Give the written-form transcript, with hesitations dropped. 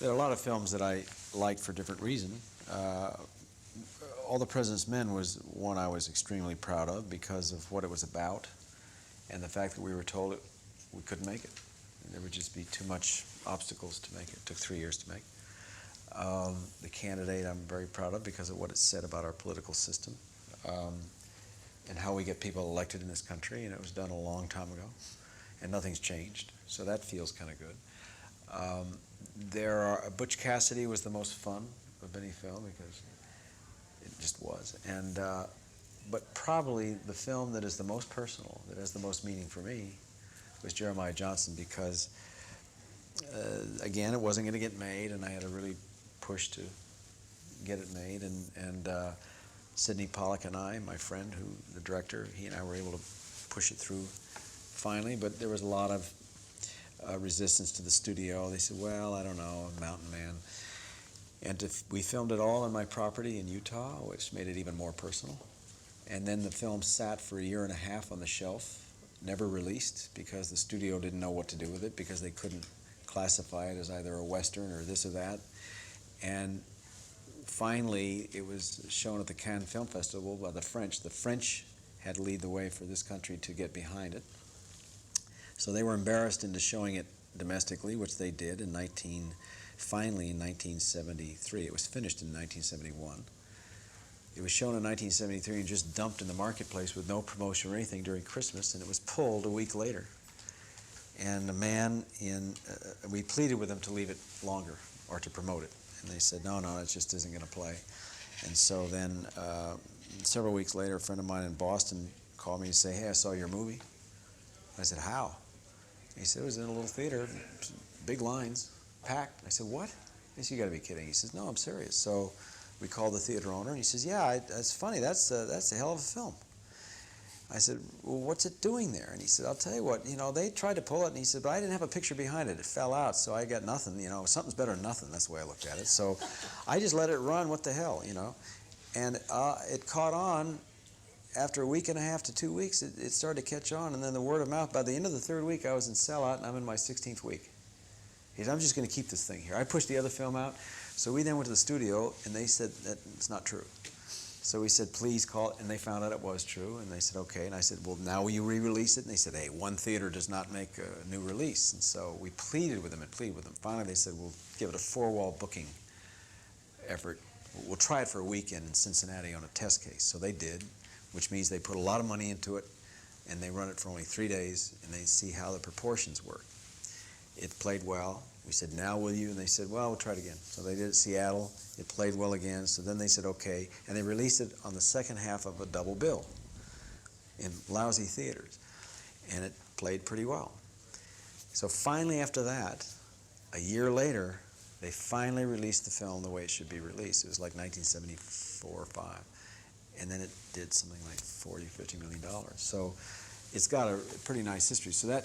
There are a lot of films that I liked for different reasons. All the President's Men was one I was extremely proud of because of what it was about and the fact that we were told we couldn't make it. There would just be too much obstacles to make it. It took 3 years to make. The Candidate I'm very proud of because of what it said about our political system and how we get people elected in this country, and it was done a long time ago and nothing's changed, so that feels kind of good. Butch Cassidy was the most fun of any film because it just was. But probably the film that is the most personal, that has the most meaning for me, was Jeremiah Johnson because, again, it wasn't going to get made, and I had to really push to get it made. And Sidney Pollack and I, my friend, the director, he and I were able to push it through finally, but there was a lot of resistance to the studio. They said, well, I don't know, I'm a mountain man. And we filmed it all on my property in Utah, which made it even more personal. And then the film sat for 1.5 years on the shelf, never released, because the studio didn't know what to do with it, because they couldn't classify it as either a Western or this or that. And finally, it was shown at the Cannes Film Festival by the French. The French had to lead the way for this country to get behind it. So they were embarrassed into showing it domestically, which they did finally in 1973. It was finished in 1971. It was shown in 1973 and just dumped in the marketplace with no promotion or anything during Christmas, and it was pulled a week later. And we pleaded with them to leave it longer or to promote it. And they said, no, it just isn't going to play. And so then several weeks later, a friend of mine in Boston called me to say, hey, I saw your movie. I said, how? He said, it was in a little theater, big lines, packed. I said, what? He said, you got to be kidding. He says, no, I'm serious. So we called the theater owner, and he says, yeah, that's funny. That's a hell of a film. I said, well, what's it doing there? And he said, I'll tell you what, they tried to pull it, and he said, but I didn't have a picture behind it. It fell out, so I got nothing. Something's better than nothing. That's the way I looked at it. So I just let it run. What the hell, And it caught on. After 1.5 to 2 weeks, it started to catch on, and then the word of mouth. By the end of the 3rd week, I was in sellout, and I'm in my 16th week. He said, I'm just going to keep this thing here. I pushed the other film out. So we then went to the studio, and they said that it's not true. So we said, please call it, and they found out it was true, and they said, okay. And I said, well, now will you re-release it? And they said, hey, one theater does not make a new release. And so we pleaded with them and pleaded with them. Finally, they said, we'll give it a 4-wall booking effort. We'll try it for a weekend in Cincinnati on a test case. So they did, which means they put a lot of money into it, and they run it for only 3 days, and they see how the proportions work. It played well. We said, now will you? And they said, well, we'll try it again. So they did it in Seattle. It played well again. So then they said, okay. And they released it on the second half of a double bill in lousy theaters. And it played pretty well. So finally after that, 1 year later, they finally released the film the way it should be released. It was like 1974 or 5. And then it did something like $40, $50 million. So it's got a pretty nice history. So that